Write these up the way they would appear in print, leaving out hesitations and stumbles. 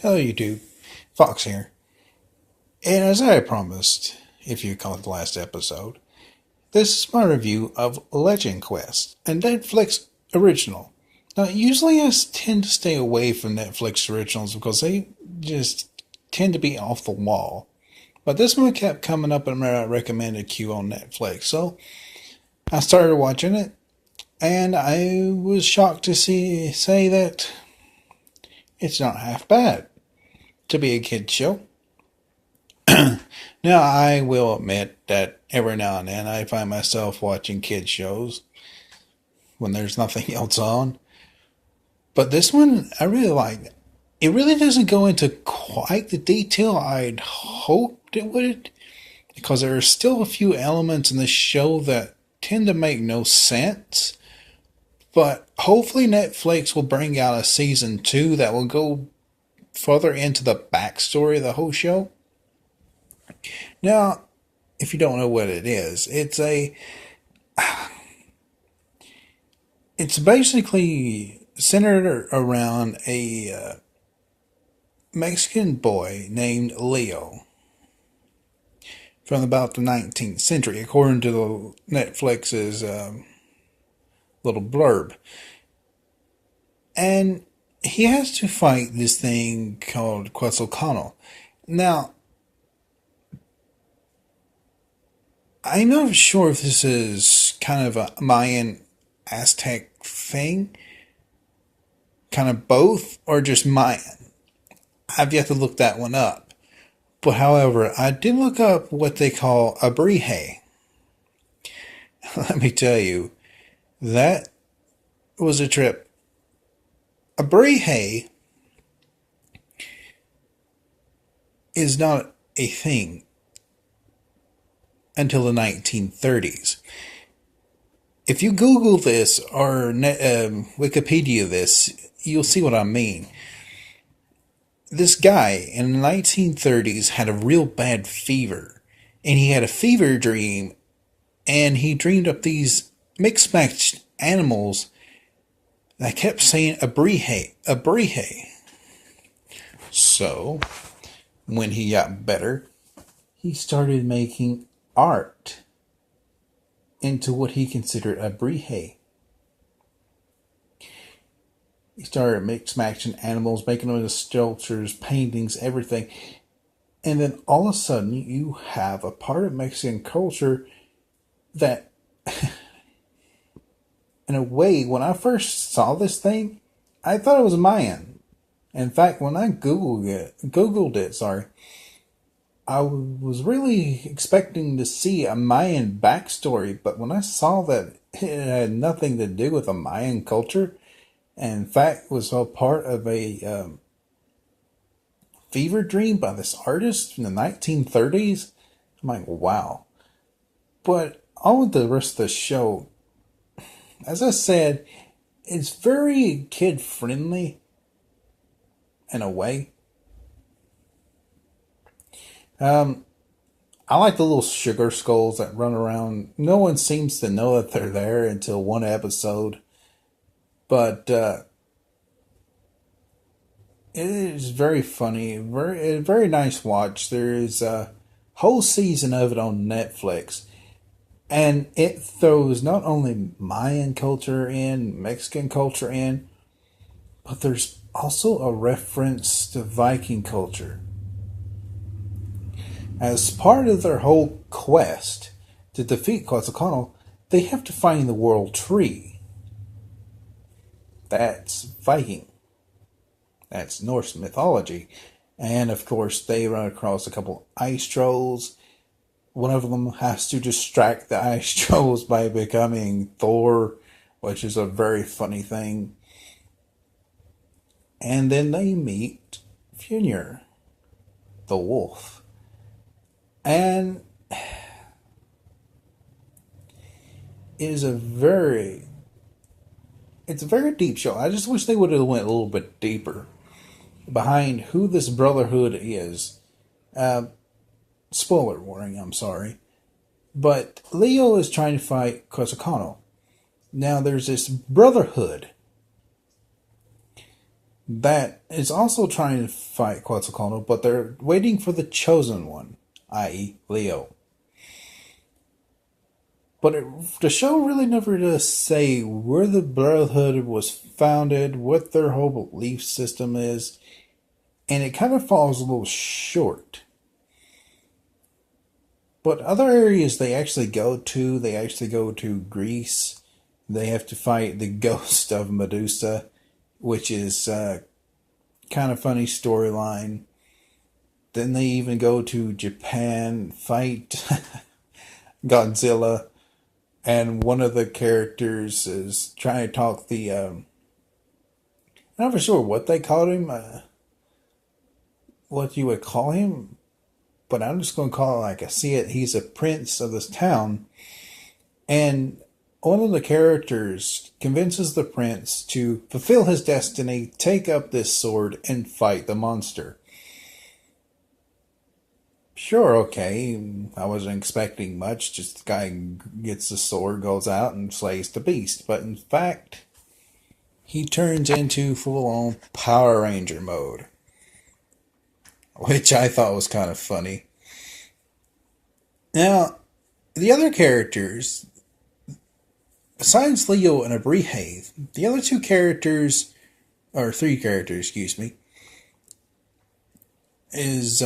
Hello YouTube, Fox here. And as I promised, if you caught the last episode, this is my review of Legend Quest, a Netflix original. Now, usually I tend to stay away from Netflix originals because they just tend to be off the wall. But this one kept coming up in my recommended queue on Netflix, so I started watching it, and I was shocked to say that it's not half bad to be a kid's show. Now, I will admit that every now and then I find myself watching kids' shows when there's nothing else on. But this one, I really like. It really doesn't go into quite the detail I'd hoped it would, because there are still a few elements in the show that tend to make no sense. But hopefully, Netflix will bring out a season 2 that will go further into the backstory of the whole show. Now, if you don't know what it is, it's basically centered around a Mexican boy named Leo from about the 19th century, according to the Netflix's little blurb. And he has to fight this thing called Quetzalcoatl. Now, I'm not sure if this is kind of a Mayan Aztec thing, kind of both, or just Mayan. I've yet to look that one up. But however, I did look up what they call a brihe. Let me tell you, that was a trip. A brihe is not a thing until the 1930s. If you Google this or Wikipedia this, you'll see what I mean. This guy in the 1930s had a real bad fever, and he had a fever dream, and he dreamed up these mixed matched animals that kept saying a brihe, a brihe. So, when he got better, he started making art into what he considered a brihe. He started mix matching animals, making them into sculptures, paintings, everything. And then all of a sudden, you have a part of Mexican culture that, in a way, when I first saw this thing, I thought it was Mayan. In fact, when I Googled it, I was really expecting to see a Mayan backstory, but when I saw that it had nothing to do with a Mayan culture, and in fact was a part of a fever dream by this artist from the 1930s, I'm like, wow. But all of the rest of the show, as I said, it's very kid-friendly in a way. I like the little sugar skulls that run around. No one seems to know that they're there until one episode. But it is very funny, very nice watch. There is a whole season of it on Netflix. And it throws not only Mayan culture in, Mexican culture in, but there's also a reference to Viking culture. As part of their whole quest to defeat Quetzalcoatl, they have to find the World Tree. That's Viking. That's Norse mythology. And of course, they run across a couple ice trolls. One of them has to distract the ice trolls by becoming Thor, which is a very funny thing. And then they meet Fjolnir, the wolf. And it is it's a very deep show. I just wish they would have went a little bit deeper behind who this brotherhood is. Spoiler warning, I'm sorry. But Leo is trying to fight Quetzalcoatl. Now there's this brotherhood that is also trying to fight Quetzalcoatl, but they're waiting for the chosen one, i.e., Leo. But the show really never does say where the Brotherhood was founded, what their whole belief system is, and it kind of falls a little short. But other areas they actually go to Greece. They have to fight the ghost of Medusa, which is kind of funny storyline. Then they even go to Japan, fight Godzilla, and one of the characters is trying to talk the. I'm not for sure what they called him, what you would call him, but I'm just going to call it like I see it. He's a prince of this town, and one of the characters convinces the prince to fulfill his destiny, take up this sword, and fight the monster. Sure, okay, I wasn't expecting much. Just the guy gets the sword, goes out, and slays the beast. But in fact, he turns into full-on Power Ranger mode, which I thought was kind of funny. Now, the other characters, besides Leo and Abrihave, the other two characters, or three characters, excuse me, is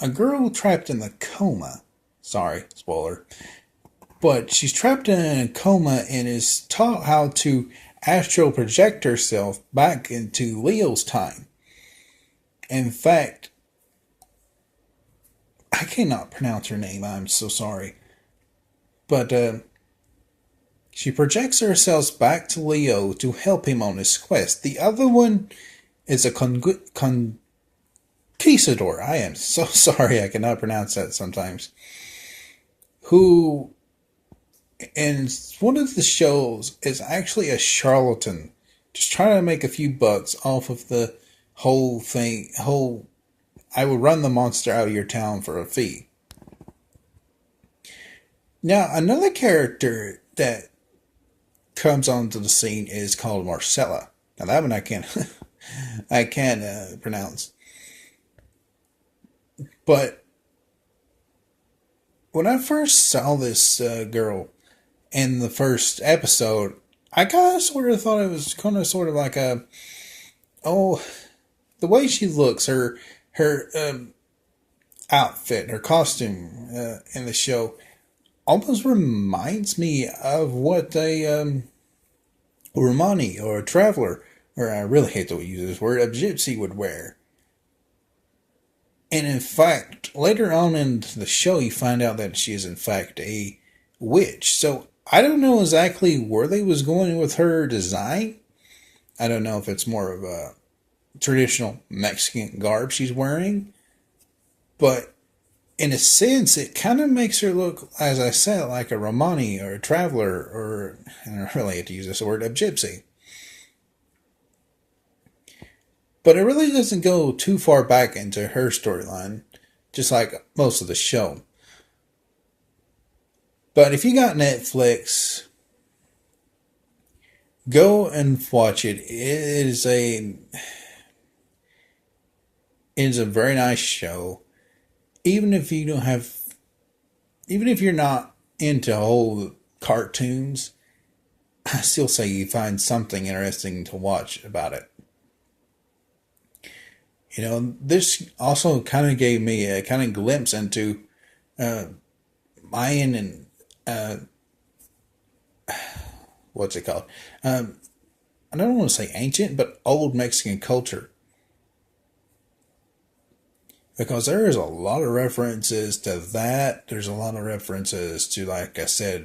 a girl trapped in the coma. Sorry, spoiler. But she's trapped in a coma and is taught how to astral project herself back into Leo's time. In fact, I cannot pronounce her name. I'm so sorry. But she projects herself back to Leo to help him on his quest. The other one is a conquistador. I am so sorry. I cannot pronounce that sometimes. Who, in one of the shows, is actually a charlatan. Just trying to make a few bucks off of the whole thing. I will run the monster out of your town for a fee. Now, another character that comes onto the scene is called Marcella. Now, that one I can't, I can't pronounce. But when I first saw this girl in the first episode, I kind of sort of thought it was kind of sort of like the way she looks, her outfit, her costume in the show almost reminds me of what a Romani or a traveler, or I really hate to use this word, a gypsy would wear. And in fact, later on in the show, you find out that she is in fact a witch. So I don't know exactly where they was going with her design. I don't know if it's more of a traditional Mexican garb she's wearing, but in a sense, it kind of makes her look, as I said, like a Romani or a traveler, or, and I really hate to use this word, a gypsy. But it really doesn't go too far back into her storyline, just like most of the show. But if you got Netflix, go and watch it. It is a very nice show. Even if you're not into whole cartoons, I still say you find something interesting to watch about it. You know, this also kind of gave me a kind of glimpse into Mayan and what's it called? I don't want to say ancient, but old Mexican culture. Because there is a lot of references to that. There's a lot of references to, like I said,